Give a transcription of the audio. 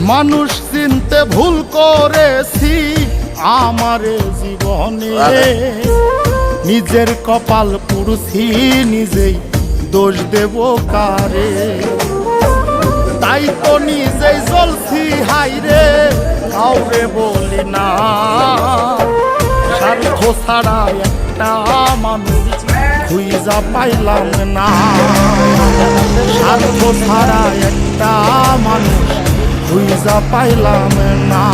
মানুষ চিনতে ভুল করেছি আমারে জীবনে, নিজের কপাল পুড়ছি নিজেই দোষ দেব কারে। তাই তো নিজেই জ্বলছি হাইরে কাউরে বলি না, স্বার্থ ছাড়া একটা মানুষ খুঁজা পাইলাম না, স্বার্থ ছাড়া একটা মানুষ খুঁজা পাইলাম না।